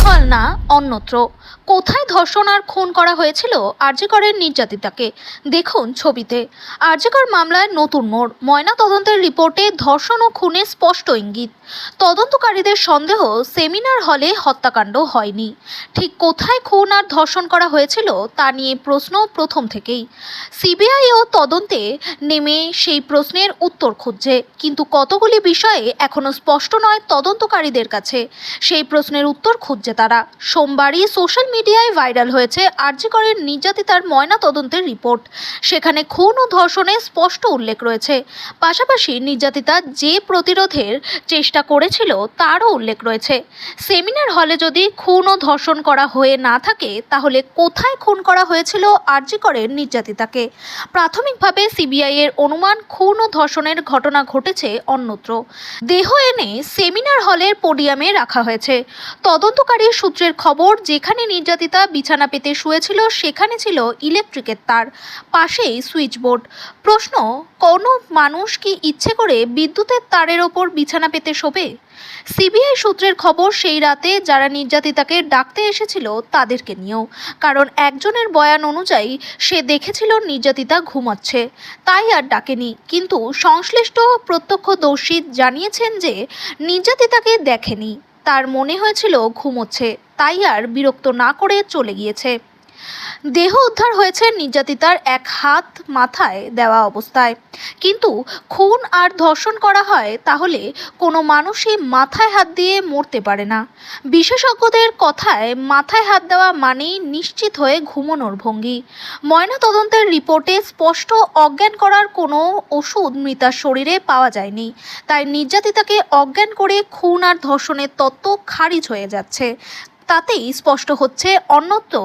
হল না অন্যত্র কোথায় ধর্ষণ আর খুন করা হয়েছিল আরজি করের নির্যাতিতাকে দেখুন ছবিতে। আরজি কর মামলায় নতুন মোড়, ময়না তদন্তের রিপোর্টে ধর্ষণ ও খুনের স্পষ্ট ইঙ্গিত। তদন্তকারীদের সন্দেহ সেমিনার হলে হত্যাকাণ্ড হয়নি। ঠিক কোথায় খুন আর ধর্ষণ করা হয়েছিল তা নিয়ে প্রশ্ন প্রথম থেকেই। সিবিআইও তদন্তে নেমে সেই প্রশ্নের উত্তর খুঁজছে, কিন্তু কতগুলি বিষয়ে এখনো স্পষ্ট নয় তদন্তকারীদের কাছে। সেই প্রশ্নের উত্তর খুঁজছে তারা। সোমবারই সোশ্যাল মিডিয়ায় ভাইরাল হয়েছে আরজি করের নির্যাতিতার ময়না তদন্তের রিপোর্ট। সেখানে খুন ও ধর্ষণের স্পষ্ট উল্লেখ রয়েছে। পাশাপাশি নির্যাতিতা যে প্রতিরোধের চেষ্টা করেছিল তারও উল্লেখ রয়েছে। সেমিনার হলে যদি খুন ও ধর্ষণ করা হয়ে না থাকে, তাহলে কোথায় খুন করা হয়েছিল আরজি করের নির্যাতিতাকে? প্রাথমিকভাবে সিবিআই এর অনুমান খুন ও ধর্ষণের ঘটনা ঘটেছে অন্যত্র। দেহ এনে সেমিনার হলের পোডিয়ামে রাখা হয়েছে। তদন্তকারী সূত্রের খবর, যেখানে নির্যাতিতা বিছানা পেতে শুয়েছিল সেখানে ছিল ইলেকট্রিকের তার, পাশেই সুইচবোর্ড। প্রশ্ন, কোনো মানুষ কি ইচ্ছে করে বিদ্যুতের তারের ওপর বিছানা পেতে শোবে? সিবিআই সূত্রের খবর, সেই রাতে যারা নির্যাতিতাকে ডাকতে এসেছিল তাদেরকে নিয়েও। কারণ একজনের বয়ান অনুযায়ী সে দেখেছিল নির্যাতিতা ঘুমাচ্ছে, তাই আর ডাকেনি। কিন্তু সংশ্লিষ্ট প্রত্যক্ষদর্শী জানিয়েছেন যে নির্যাতিতাকে দেখেনি, তার মনে হয়েছিল ঘুমোচ্ছে, তাই আর বিরক্ত না করে চলে গিয়েছে। দেহ উদ্ধার হয়েছে নির্যাতিতার এক হাত মাথায় দেওয়া অবস্থায়। কিন্তু খুন আর ধর্ষণ করা হয় তাহলে কোনো মানুষই মাথায় হাত দিয়ে মরতে পারে না। বিশেষজ্ঞদের কথায় মাথায় হাত দেওয়া মানেই নিশ্চিত হয়ে ঘুমানোর ভঙ্গি। ময়না তদন্তের রিপোর্টে স্পষ্ট অজ্ঞান করার কোনো ওষুধ মৃতার শরীরে পাওয়া যায়নি, তাই নির্যাতিতাকে অজ্ঞান করে খুন আর ধর্ষণের তত্ত্ব খারিজ হয়ে যাচ্ছে। তাতেই স্পষ্ট হচ্ছে অন্যত্র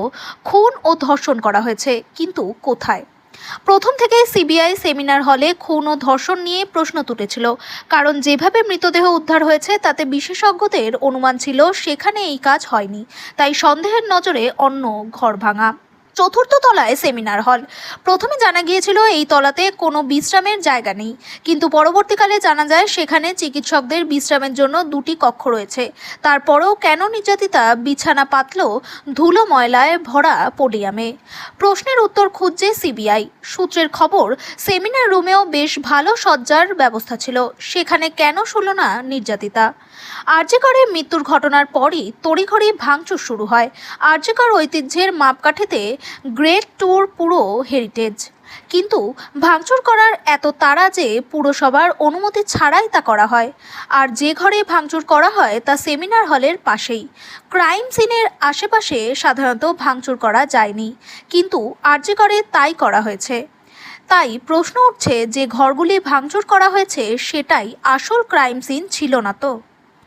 খুন ও ধর্ষণ করা হয়েছে, কিন্তু কোথায়? প্রথম থেকে সিবিআই সেমিনার হলে খুন ও ধর্ষণ নিয়ে প্রশ্ন তুলেছিল, কারণ যেভাবে মৃতদেহ উদ্ধার হয়েছে তাতে বিশেষজ্ঞদের অনুমান ছিল সেখানে এই কাজ হয়নি। তাই সন্দেহের নজরে অন্য ঘর ভাঙা। চতুর্থ তলায় সেমিনার হল। প্রথমে জানা গিয়েছিল এই তলাতে কোনো বিশ্রামের জায়গা নেই, কিন্তু পরবর্তীকালে জানা যায় সেখানে চিকিৎসকদের বিশ্রামের জন্য দুটি কক্ষ রয়েছে। তারপরেও কেন নির্যাতিতা বিছানা পাতল ধুলো ময়লায় ভরা পোডিয়ামে? প্রশ্নের উত্তর খুঁজছে সিবিআই। সূত্রের খবর, সেমিনার রুমেও বেশ ভালো সজ্জার ব্যবস্থা ছিল, সেখানে কেন শুলো না নির্যাতিতা? আরজি করের মৃত্যুর ঘটনার পরই তড়িঘড়ি ভাঙচুর শুরু হয়। আরজি কর ঐতিহ্যের মাপকাঠিতে গ্রেড ট্যুর পুরো হেরিটেজ, কিন্তু ভাঙচুর করার এত তাড়া যে পুরসভার অনুমতি ছাড়াই তা করা হয়। আর যে ঘরে ভাঙচুর করা হয় তা সেমিনার হলের পাশেই। ক্রাইম সিনের আশেপাশে সাধারণত ভাঙচুর করা যায়নি, কিন্তু আরজি করে তাই করা হয়েছে। তাই প্রশ্ন উঠছে, যে ঘরগুলি ভাঙচুর করা হয়েছে সেটাই আসল ক্রাইম সিন ছিল না তো?